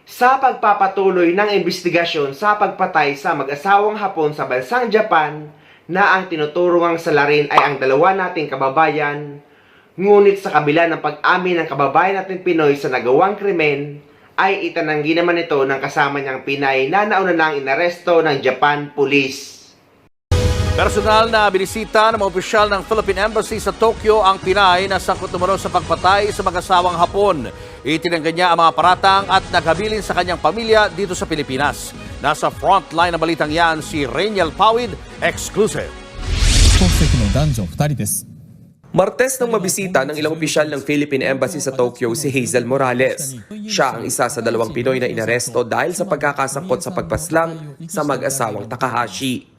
sa pagpapatuloy ng investigasyon sa pagpatay sa mag-asawang Hapon sa bansang Japan na ang tinuturungang salarin ay ang dalawa nating kababayan. Ngunit sa kabila ng pag-amin ng kababayan nating Pinoy sa nagawang krimen, ay itinanggi naman ito ng kasama niyang Pinay na nauna nang inaresto ng Japan Police. Personal na binisita ng mga opisyal ng Philippine Embassy sa Tokyo ang Pinay na sangkot umano sa pagpatay sa mag-asawang Hapon. Itinanggi niya ang mga paratang at naghabilin sa kanyang pamilya dito sa Pilipinas. Nasa frontline ng balitang yan si Rainiel Pawid, exclusive. Martes nang mabisita ng ilang opisyal ng Philippine Embassy sa Tokyo si Hazel Morales. Siya ang isa sa dalawang Pinoy na inaresto dahil sa pagkakasangkot sa pagpaslang sa mag-asawang Takahashi.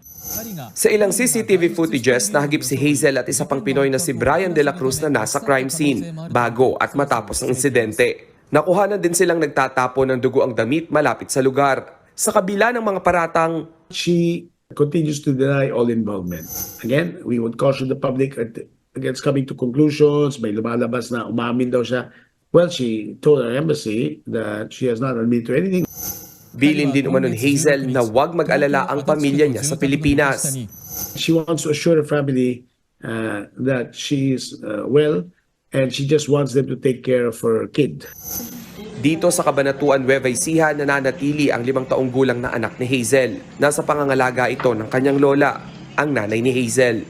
Sa ilang CCTV footages, nahagip si Hazel at isa pang Pinoy na si Brian De La Cruz na nasa crime scene bago at matapos ang insidente. Nakuhanan din silang nagtatapon ng dugo ang damit malapit sa lugar. Sa kabila ng mga paratang, she continues to deny all involvement. Again, we would caution the public against coming to conclusions. May lumalabas na umamin daw siya. Well, she told our embassy that she has not admitted to anything. bilin din umano ni Hazel na huwag mag-alala ang pamilya niya sa Pilipinas. She wants to assure her family that she is well and she just wants them to take care of her kid. Dito sa Cabanatuan, Nueva Ecija, nananatili ang 5 taong gulang na anak ni Hazel. Nasa pangangalaga ito ng kanyang lola, ang nanay ni Hazel.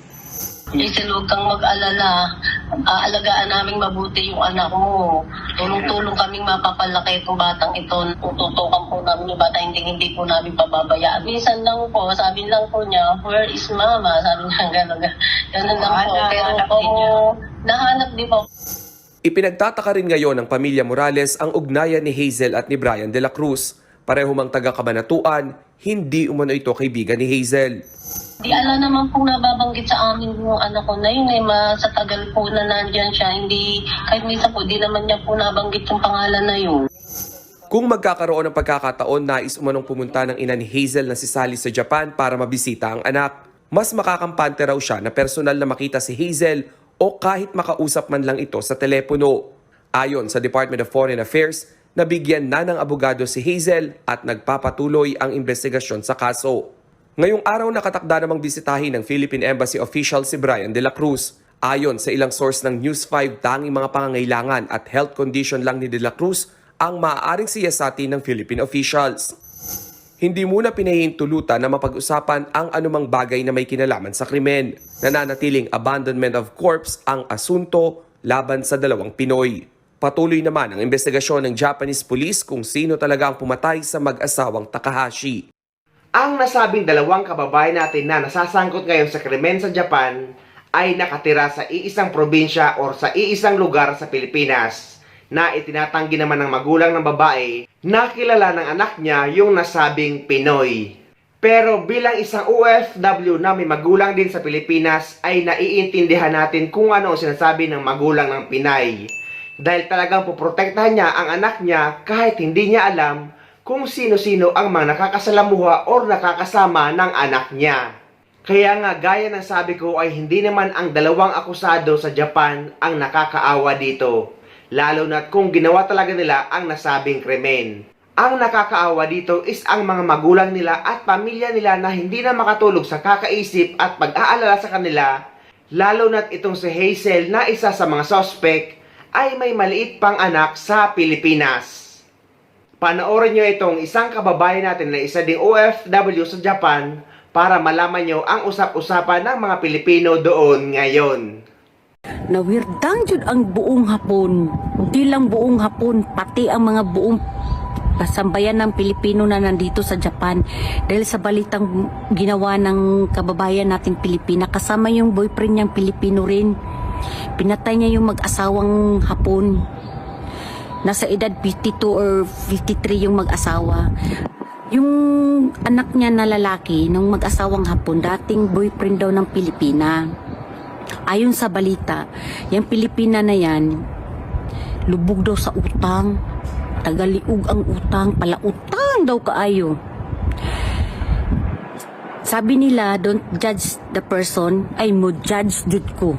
Hazel, huwag kang mag-alala. Aalagaan namin mabuti yung anak mo. Tulong-tulong kaming mapapalaki itong batang ito. Tututukan po namin yung bata, hindi po namin pababayaan. Minsan lang po, sabi lang po niya, where is mama? Sabi niya, gano'n lang po. Pero po, nahanap din po. Ipinagtataka rin ngayon ng pamilya Morales ang ugnayan ni Hazel at ni Brian De La Cruz. Pareho mang taga-Cabanatuan, hindi umano ito kaibigan ni Hazel. Di ala naman pong nababanggit sa amin yung anak ko na yun sa tagal po na nandyan siya. Hindi, kahit minsan po, di naman niya po nabanggit yung pangalan na yun. Kung magkakaroon ng pagkakataon, nais umanong pumunta ng ina ni Hazel na si Sally sa Japan para mabisita ang anak. Mas makakampante raw siya na personal na makita si Hazel o kahit makausap man lang ito sa telepono. Ayon sa Department of Foreign Affairs, nabigyan na ng abogado si Hazel at nagpapatuloy ang investigasyon sa kaso. Ngayong araw nakatakda namang bisitahin ng Philippine Embassy official si Brian De La Cruz. Ayon sa ilang source ng News 5, tanging mga pangangailangan at health condition lang ni De La Cruz ang maaaring siyasati ng Philippine officials. Hindi muna pinahihintulutan na mapag-usapan ang anumang bagay na may kinalaman sa krimen. Nananatiling abandonment of corpse ang asunto laban sa dalawang Pinoy. Patuloy naman ang investigasyon ng Japanese police kung sino talaga ang pumatay sa mag-asawang Takahashi. Ang nasabing dalawang kababayan natin na nasasangkot ngayon sa krimen sa Japan ay nakatira sa iisang probinsya o sa iisang lugar sa Pilipinas na itinatanggi naman ng magulang ng babae na kilala ng anak niya yung nasabing Pinoy. Pero bilang isang OFW na may magulang din sa Pilipinas ay naiintindihan natin kung ano ang sinasabi ng magulang ng Pinay. Dahil talagang poprotektahan niya ang anak niya kahit hindi niya alam kung sino-sino ang mga nakakasalamuha o nakakasama ng anak niya. Kaya nga gaya ng sabi ko ay hindi naman ang dalawang akusado sa Japan ang nakakaawa dito. Lalo na't kung ginawa talaga nila ang nasabing krimen. Ang nakakaawa dito is ang mga magulang nila at pamilya nila na hindi na makatulog sa kakaisip at pag-aalala sa kanila. Lalo na't itong si Hazel na isa sa mga suspect ay may maliit pang anak sa Pilipinas. Panoorin nyo itong isang kababayan natin na isa ding OFW sa Japan para malaman nyo ang usap-usapan ng mga Pilipino doon ngayon. Nawirdang jud ang buong Hapon. Hindi lang buong Hapon, pati ang mga buong kasambayan ng Pilipino na nandito sa Japan. Dahil sa balitang ginawa ng kababayan natin Pilipina, kasama yung boyfriend niyang Pilipino rin. Pinatay niya yung mag-asawang Hapon. Nasa edad 52 or 53 yung mag-asawa. Yung anak niya na lalaki, nung mag-asawang Hapon, dating boyfriend daw ng Pilipina. Ayon sa balita, yung Pilipina na yan, lubog daw sa utang. Tagaliug ang utang, palautang daw kaayo. Sabi nila, don't judge the person, ay mo judge jud ko.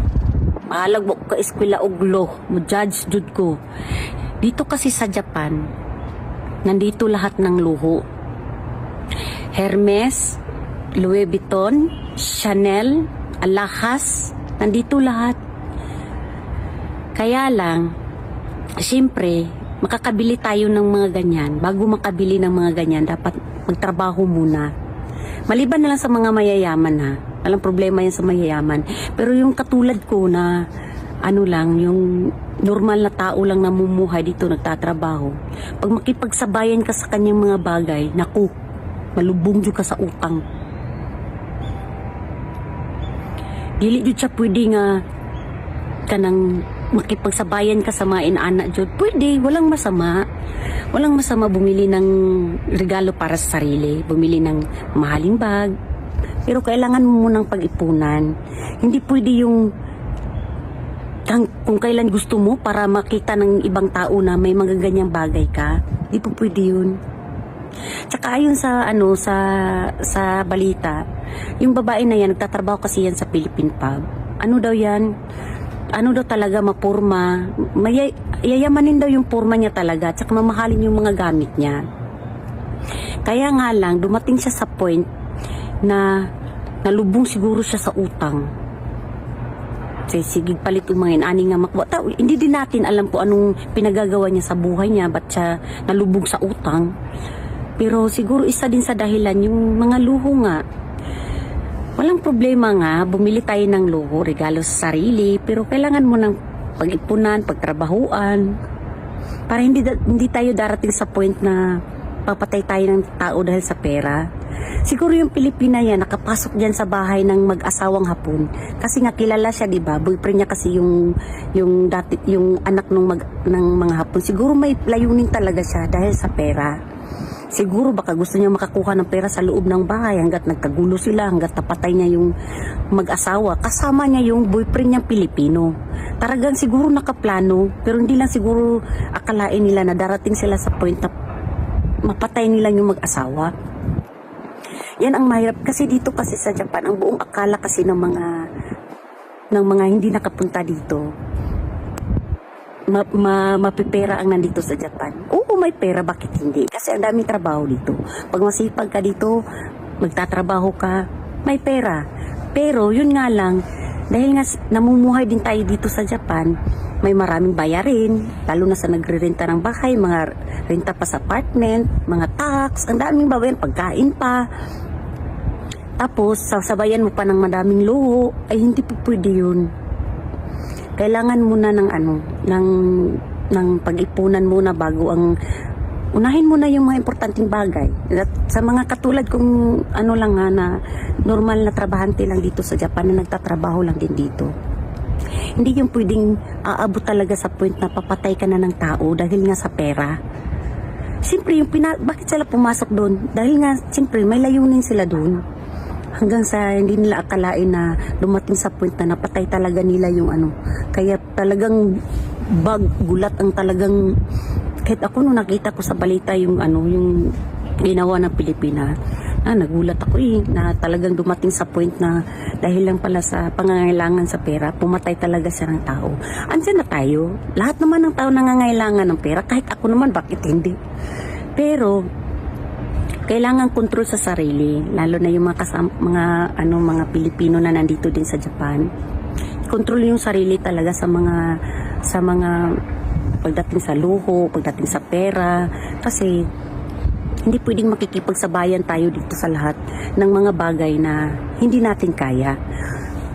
Mahalag mo ka eskwela og law, mo judge jud ko. Dito kasi sa Japan, nandito lahat ng luho. Hermes, Louis Vuitton, Chanel, Alahas, nandito lahat. Kaya lang, siyempre, makakabili tayo ng mga ganyan. Bago makabili ng mga ganyan, dapat magtrabaho muna. Maliban na lang sa mga mayayaman ha. Walang problema yan sa mayayaman. Pero yung katulad ko na ano lang, yung normal na tao lang namumuhay dito, nagtatrabaho. Pag makipagsabayan ka sa kanyang mga bagay, naku, malubong dyan ka sa utang. Dili dyan siya pwede nga kanang makipagsabayan ka sa mga inaanak dyan. Pwede, walang masama. Walang masama bumili ng regalo para sa sarili. Bumili ng mahaling bag. Pero kailangan mo munang pag-ipunan. Hindi pwede yung kung kailan gusto mo para makita ng ibang tao na may mga ganyang bagay ka. Hindi po pwede yun. Tsaka ayon sa sa balita, yung babae na yan nagtatrabaho kasi yan sa Philippine Pub. Ano daw yan? Ano daw talaga mapurma? Yayamanin daw yung purma niya talaga, tsaka mamahalin yung mga gamit niya. Kaya nga lang dumating siya sa point na nalubong siguro siya sa utang. Sige, palit yung mga ani nga makuha. Hindi din natin alam kung anong pinagagawa niya sa buhay niya, ba't siya nalubog sa utang. Pero siguro isa din sa dahilan yung mga luho nga. Walang problema nga, bumili tayo ng luho, regalo sa sarili, pero kailangan mo ng pag-ipunan, pagtrabahuan, para hindi tayo darating sa point na papatay tayo ng tao dahil sa pera. Siguro yung Pilipina yan, nakapasok dyan sa bahay ng mag-asawang Hapon. Kasi nga kilala siya, di ba? Boyfriend niya kasi yung anak ng mga Hapon. Siguro may layunin talaga siya dahil sa pera. Siguro baka gusto niya makakuha ng pera sa loob ng bahay hanggat nagkagulo sila, hanggat napatay niya yung mag-asawa. Kasama niya yung boyfriend niyang Pilipino. Talagang siguro nakaplano, pero hindi lang siguro akalain nila na darating sila sa point na mapatay nila yung mag-asawa. Yan ang mahirap kasi dito kasi sa Japan, ang buong akala kasi ng mga hindi nakapunta dito, mapipera ang nandito sa Japan. Oo, may pera, bakit hindi? Kasi ang daming trabaho dito. Pag masipag ka dito, magtatrabaho ka, may pera. Pero yun nga lang, dahil nga namumuhay din tayo dito sa Japan, may maraming bayarin, lalo na sa nagre-renta ng bahay, mga renta pa sa apartment, mga tax, ang daming babayan, pagkain pa. Tapos, sasabayan mo pa ng madaming luho, ay hindi po pwede yun. Kailangan muna ng pag-ipunan muna bago unahin muna yung mga importanteng bagay. At sa mga katulad kong lang na normal na trabahante lang dito sa Japan na nagtatrabaho lang din dito. Hindi yung pwedeng aabot talaga sa point na papatay ka na ng tao dahil nga sa pera. Siyempre, bakit sila pumasok doon? Dahil nga, siyempre, may layunin sila doon. Hanggang sa hindi nila akalain na dumating sa point na napatay talaga nila yung Kaya talagang gulat ang talagang, kahit ako nung nakita ko sa balita yung ginawa ng Pilipina, nagulat ako na talagang dumating sa point na dahil lang pala sa pangangailangan sa pera, pumatay talaga siya ng tao. Andiyan na tayo. Lahat naman ng tao nangangailangan ng pera, kahit ako naman, bakit hindi? Pero kailangan kontrol sa sarili, lalo na yung mga Pilipino na nandito din sa Japan. Kontrol yung sarili talaga sa mga pagdating sa luho, pagdating sa pera, kasi hindi pwedeng makikipagsabayan tayo dito sa lahat ng mga bagay na hindi natin kaya.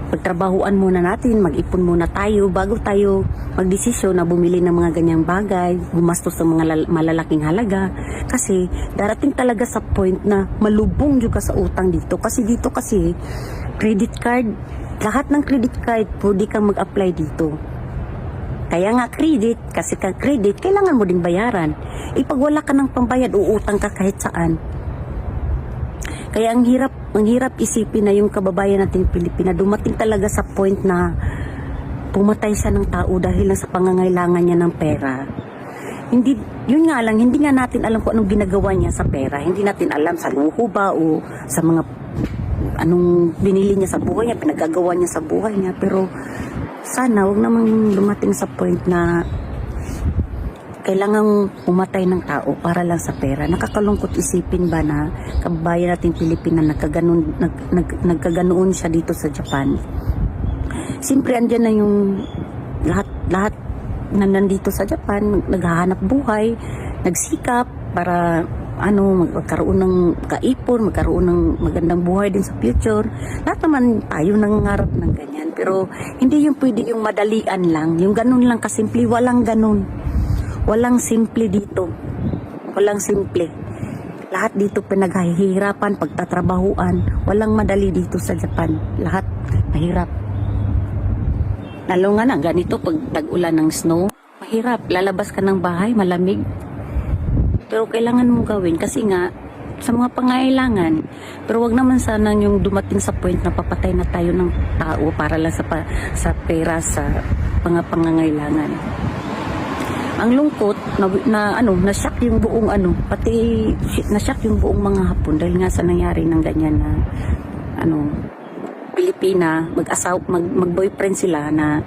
Pagtrabahuan muna natin, mag-ipon muna tayo bago tayo magdesisyon na bumili ng mga ganyang bagay, gumastos sa mga malalaking halaga. Kasi darating talaga sa point na malubong juga sa utang dito. Kasi dito kasi credit card, lahat ng credit card pwede kang mag-apply dito. Kaya nga credit, kasi ka credit, kailangan mo ding bayaran. Pag wala ka ng pambayad, uutang ka kahit saan. Kaya ang hirap isipin na yung kababayan nating Pilipina dumating talaga sa point na pumatay siya ng tao dahil lang sa pangangailangan niya ng pera. Yun nga lang, hindi nga natin alam kung anong ginagawa niya sa pera. Hindi natin alam sa luho ba o sa mga anong binili niya sa buhay niya, pinagagawa niya sa buhay niya. Pero sana huwag namang dumating sa point na kailangan pumatay ng tao para lang sa pera. Nakakalungkot isipin ba na kababayan nating Pilipina nagkaganoon siya dito sa Japan. Siyempre andyan na yung lahat na nandito sa Japan, naghahanap buhay, nagsikap para magkaroon ng kaipon, magkaroon ng magandang buhay din sa future. Lahat naman tayo nangangarap ng ganyan. Pero hindi yung pwede yung madalian lang. Yung ganun lang kasimple, walang ganun. Walang simple dito. Walang simple. Lahat dito pinaghihirapan, pagtatrabahuan. Walang madali dito sa Japan. Lahat mahirap. Lalo nga na, ganito pag tag-ulan ng snow. Mahirap. Lalabas ka ng bahay, malamig. Pero kailangan mong gawin kasi nga sa mga pangailangan. Pero wag naman sana yung dumating sa point na papatay na tayo ng tao para lang sa pera, sa mga pangangailangan. Ang lungkot na-shock yung buong pati na-shock yung buong mga Hapon dahil nga sa nangyari ng ganyan na Pilipina, mag-boyfriend sila na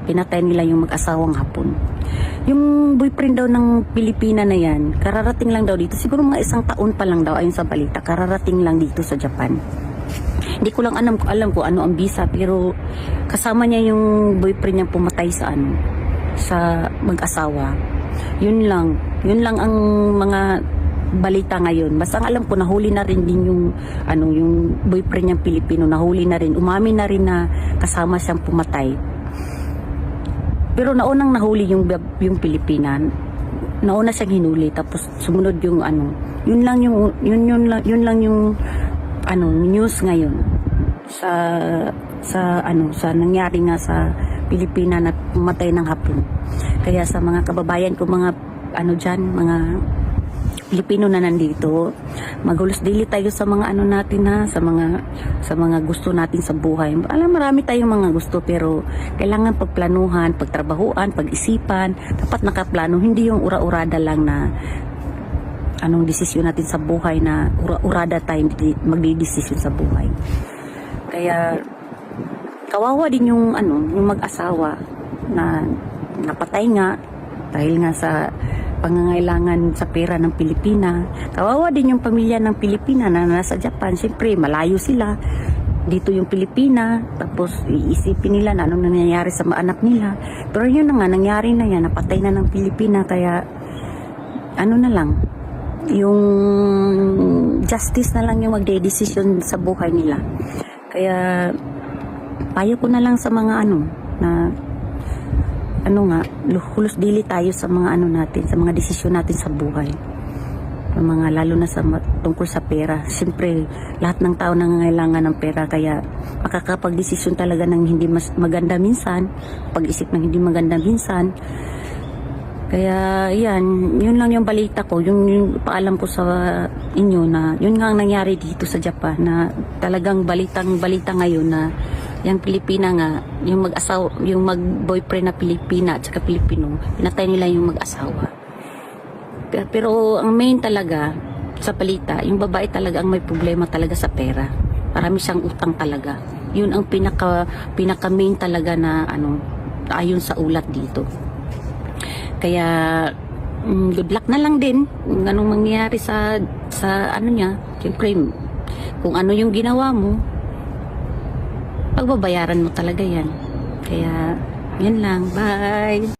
pinatay nila yung mag-asawang Hapon. Yung boyfriend daw ng Pilipina na yan, kararating lang daw dito. Siguro mga 1 taon pa lang daw ayon sa balita. Kararating lang dito sa Japan. Hindi ko lang alam ko ano ang visa, pero kasama niya yung boyfriend niya pumatay sa mag-asawa. Yun lang ang mga balita ngayon. Basta ang alam ko nahuli na rin din yung boyfriend niyang Pilipino, nahuli na rin. Umamin na rin na kasama siyang pumatay. Pero naunang nahuli yung Pilipina. Nauna siyang hinuli tapos sumunod yung yun lang yung news ngayon sa nangyari nga sa Pilipina na pumatay ng Hapon. Kaya sa mga kababayan ko, mga mga Pilipino na nandito, maghulos dili tayo sa mga natin sa mga gusto natin sa buhay. Marami tayong mga gusto pero kailangan pagplanuhan, pagtrabahuan, pag-isipan, dapat nakaplano, hindi yung ura-urada lang na anong desisyon natin sa buhay na ura-urada tayo magdidesisyon sa buhay. Kaya kawawa din yung mag-asawa na napatay nga dahil nga sa pangangailangan sa pera ng Pilipina. Kawawa din yung pamilya ng Pilipina na nasa Japan. Siyempre, malayo sila. Dito yung Pilipina. Tapos, iisipin nila na anong nangyayari sa mga anak nila. Pero yun na nga, nangyari na yan. Napatay na ng Pilipina. Kaya, na lang. Yung justice na lang yung magde-decision sa buhay nila. Kaya, payo ko na lang sa mga hulos dili tayo sa mga natin, sa mga desisyon natin sa buhay. Sa mga lalo na tungkol sa pera. Siyempre, lahat ng tao nangangailangan ng pera kaya makakapag-desisyon talaga ng hindi mas maganda minsan, pag-isip ng hindi maganda minsan. Kaya yun lang yung balita ko, yung paalam ko sa inyo na yun nga ang nangyari dito sa Japan na talagang balita ngayon na yung Pilipina nga, yung mag-boyfriend na Pilipina at saka Pilipino, pinatay nila yung mag-asawa. Pero ang main talaga sa balita, yung babae talaga ang may problema talaga sa pera. Marami siyang utang talaga. Yun ang pinaka main talaga na ayon sa ulat dito. Kaya good luck na lang din kung anong mangyayari sa niya. Siyempre, kung ano yung ginawa mo, pagbabayaran mo talaga yan. Kaya, yan lang. Bye!